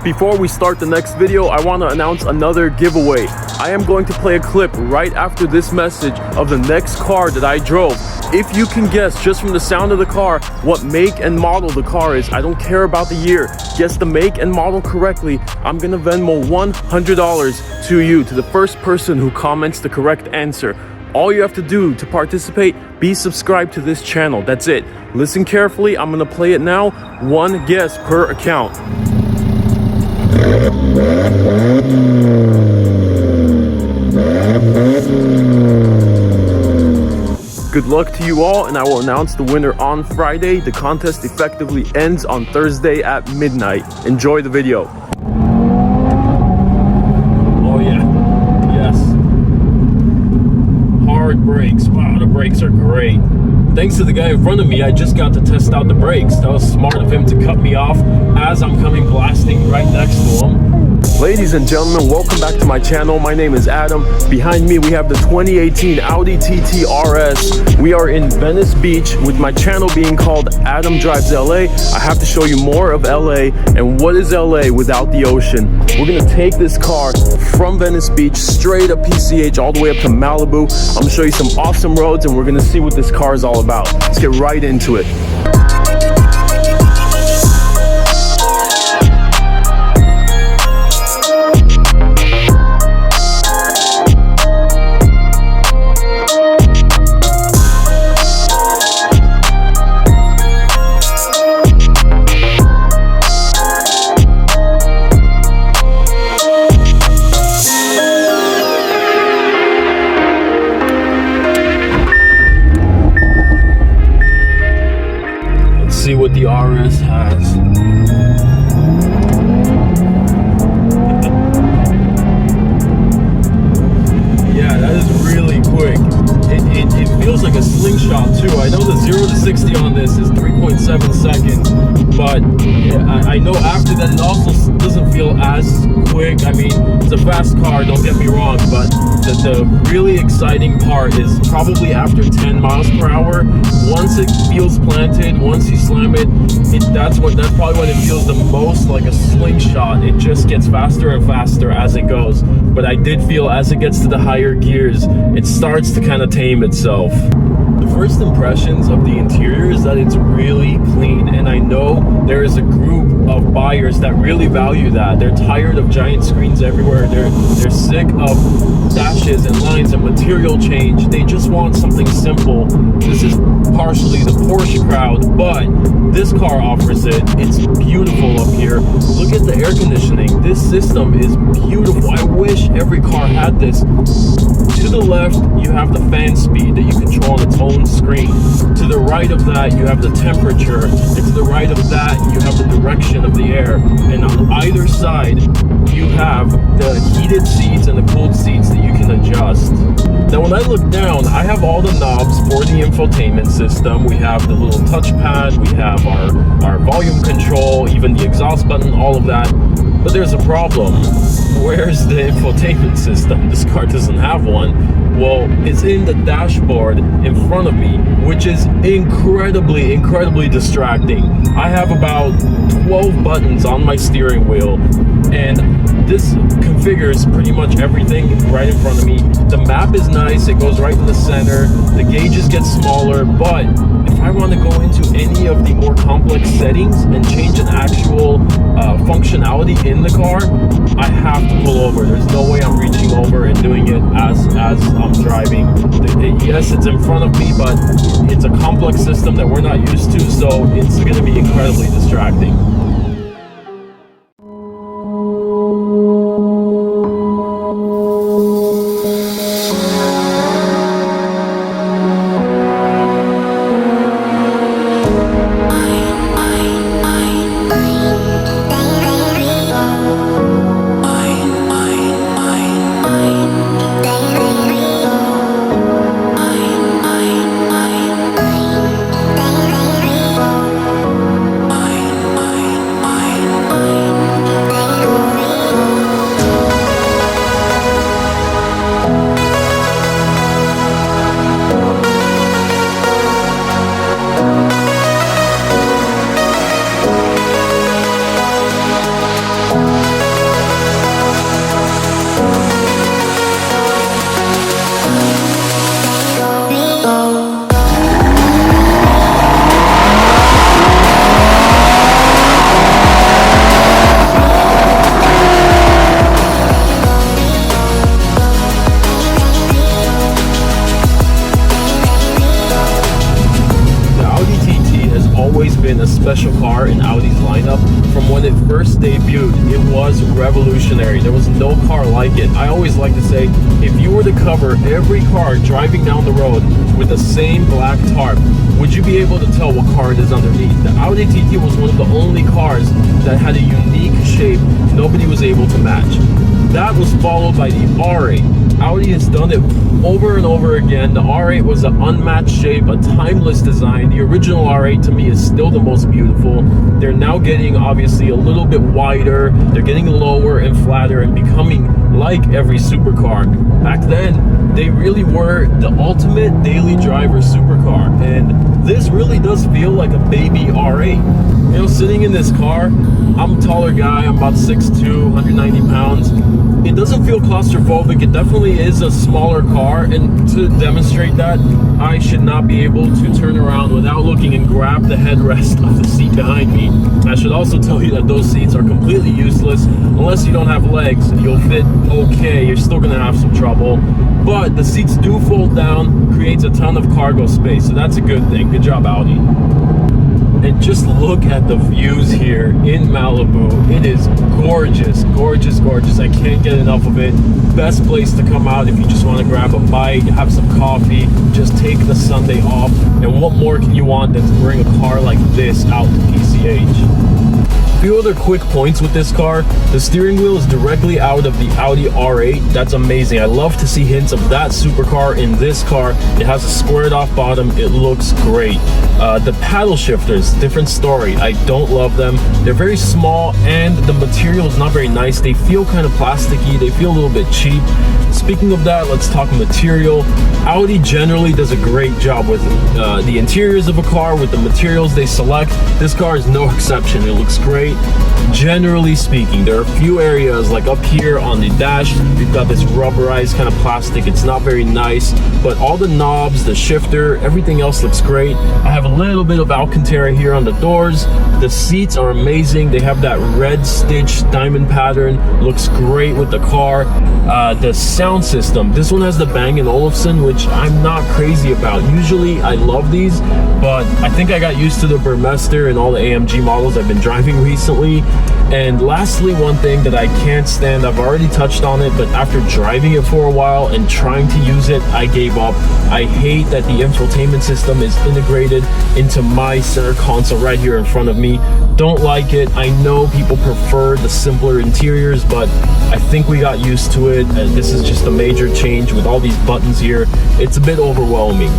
Before we start the next video, I want to announce another giveaway. I am going to play a clip right after this message of the next car that I drove. If you can guess just from the sound of the car what make and model the car is, I don't care about the year, guess the make and model correctly, I'm gonna Venmo $100 to you, to the first person who comments the correct answer. All you have to do to participate, be subscribed to this channel. That's it. Listen carefully, I'm gonna play it now. One guess per account. Good luck to you all, and I will announce the winner on Friday. The contest effectively ends on Thursday at midnight. Enjoy the video. Oh yeah, yes. Hard brakes, wow, the brakes are great. Thanks to the guy in front of me, I just got to test out the brakes. That was smart of him to cut me off as I'm coming blasting right next to him. Ladies and gentlemen, welcome back to my channel. My name is Adam. Behind me we have the 2018 Audi TTRS. We are in Venice Beach with my channel being called Adam Drives LA. I have to show you more of LA, and what is LA without the ocean? We're gonna take this car from Venice Beach straight up PCH all the way up to Malibu. I'm gonna show you some awesome roads, and we're gonna see what this car is all about. Let's get right into it. See what the RS has. Yeah, that is really quick. It feels like a slingshot too. I know the 0 to 60 on this is 3.7 seconds, but I know after that it also doesn't feel as quick. I mean, it's a fast car, don't get me wrong, but the really exciting part is probably after 10 miles per hour. Once it feels planted, once you slam it, that's probably when it feels the most like a slingshot. It just gets faster and faster as it goes. But I did feel as it gets to the higher gears, it starts to kind of tame itself. The first impressions of the interior is that it's really clean, and I know there is a group of buyers that really value that. They're tired of giant screens everywhere. They're sick of dashes and lines and material change. They just want something simple. This is partially the Porsche crowd, but this car offers it. It's beautiful up here. Look at the air conditioning. This system is beautiful. I wish every car had this. To the left, you have the fan speed that you control on its own screen. To the right of that, you have the temperature. And to the right of that, you have the direction of the air. And on either side, you have the heated seats and the cooled seats that you can adjust. Now, when I look down, I have all the knobs for the infotainment system. We have the little touchpad, we have our volume control, even the exhaust button, all of that. But there's a problem. Where's the infotainment system? This car doesn't have one. Well, it's in the dashboard in front of me, which is incredibly distracting. I have about 12 buttons on my steering wheel, and this configures pretty much everything right in front of me. The map is nice, it goes right in the center, the gauges get smaller, but if I want to go into any of the more complex settings and change an actual functionality in the car, I have to pull over. There's no way I'm reaching over and doing it as I'm driving. Yes, it's in front of me, but it's a complex system that we're not used to, so it's going to be incredibly distracting. first debuted, it was revolutionary. There was no car like it. I always like to say, if you were to cover every car driving down the road with the same black tarp, would you be able to tell what car it is underneath? The Audi TT was one of the only cars that had a unique shape nobody was able to match. That was followed by the R8. Audi has done it over and over again. The R8 was an unmatched shape, a timeless design. The original R8 to me is still the most beautiful. They're now getting obviously a little bit wider. They're getting lower and flatter and becoming like every supercar. Back then, they really were the ultimate daily driver supercar. And this really does feel like a baby R8. You know, sitting in this car, I'm a taller guy, I'm about 6'2", 190 pounds. It doesn't feel claustrophobic. It definitely is a smaller car, and to demonstrate that, I should not be able to turn around without looking and grab the headrest of the seat behind me. I should also tell you that those seats are completely useless. Unless you don't have legs, you'll fit okay. You're still gonna have some trouble. But the seats do fold down, creates a ton of cargo space, so that's a good thing. Good job, Audi. And just look at the views here in Malibu. It is gorgeous, gorgeous, gorgeous. I can't get enough of it. Best place to come out if you just want to grab a bite, have some coffee, just take the Sunday off. And what more can you want than to bring a car like this out to PCH? A few other quick points with this car. The steering wheel is directly out of the Audi R8. That's amazing. I love to see hints of that supercar in this car. It has a squared off bottom. It looks great. The paddle shifters, different story. I don't love them. They're very small and the material is not very nice. They feel kind of plasticky. They feel a little bit cheap. Speaking of that, let's talk material. Audi generally does a great job with the interiors of a car, with the materials they select. This car is no exception. It looks great. Generally speaking, there are a few areas like up here on the dash, we've got this rubberized kind of plastic. It's not very nice, but all the knobs, the shifter, everything else looks great. I have a little bit of Alcantara here on the doors. The seats are amazing. They have that red stitch diamond pattern. Looks great with the car. The sound system, this one has the Bang & Olufsen, which I'm not crazy about. Usually I love these, but I think I got used to the Burmester and all the AMG models I've been driving recently. And lastly, one thing that I can't stand, I've already touched on it, but after driving it for a while and trying to use it, I gave up. I hate that the infotainment system is integrated into my center console right here in front of me. Don't like it. I know people prefer the simpler interiors, but I think we got used to it, and this is just a major change with all these buttons here. It's a bit overwhelming.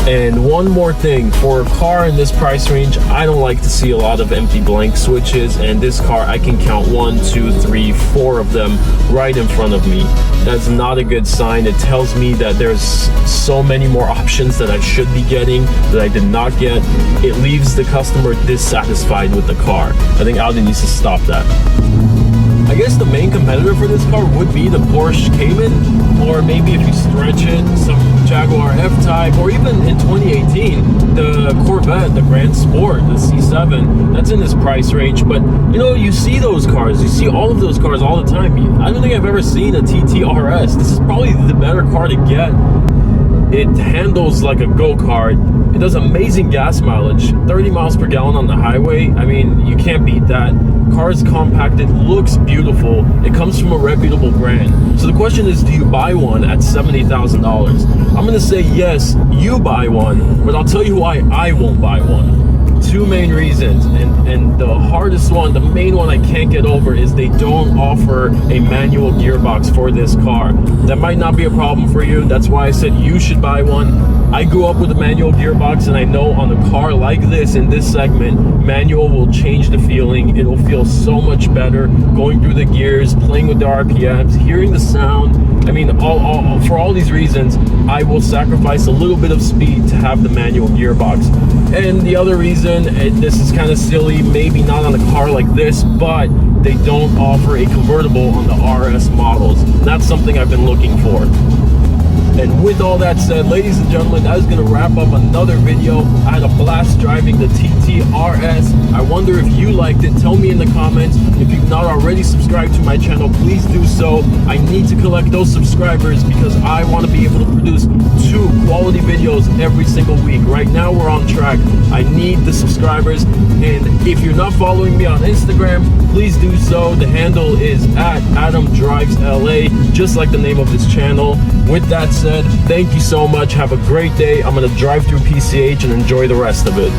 And one more thing, for a car in this price range, I don't like to see a lot of empty blank switches, and this car I can count 1, 2, 3, 4 of them right in front of me. That's not a good sign. It tells me that there's so many more options that I should be getting that I did not get. It leaves the customer dissatisfied with the car. I think Audi needs to stop that. I guess the main competitor for this car would be the Porsche Cayman, or maybe if you stretch it, some Jaguar F-Type, or even in 2018, the Corvette, the Grand Sport, the C7, that's in this price range. But you know, you see those cars, you see all of those cars all the time. I don't think I've ever seen a TTRS. This is probably the better car to get. It handles like a go-kart. It does amazing gas mileage, 30 miles per gallon on the highway. I mean, you can't beat that. Car is compacted, looks beautiful. It comes from a reputable brand. So the question is, do you buy one at $70,000? I'm gonna say yes, you buy one, but I'll tell you why I won't buy one. Two main reasons, and the hardest one, the main one I can't get over, is they don't offer a manual gearbox for this car. That might not be a problem for you. That's why I said you should buy one. I grew up with a manual gearbox, and I know on a car like this, in this segment, manual will change the feeling. It'll feel so much better going through the gears, playing with the RPMs, hearing the sound. I mean, for all these reasons, I will sacrifice a little bit of speed to have the manual gearbox. And the other reason, this is kind of silly, maybe not on a car like this, but they don't offer a convertible on the RS models. That's something I've been looking for. And with all that said, ladies and gentlemen, that is going to wrap up another video. I had a blast driving the TTRS. I wonder if you liked it. Tell me in the comments. If you've not already subscribed to my channel, please do so. I need to collect those subscribers because I want to be able to produce 2 quality videos every single week. Right now we're on track. I need the subscribers, and if you're not following me on Instagram, please do so. The handle is @AdamDrivesLA, just like the name of this channel. With that said, thank you so much. Have a great day. I'm gonna drive through PCH and enjoy the rest of it.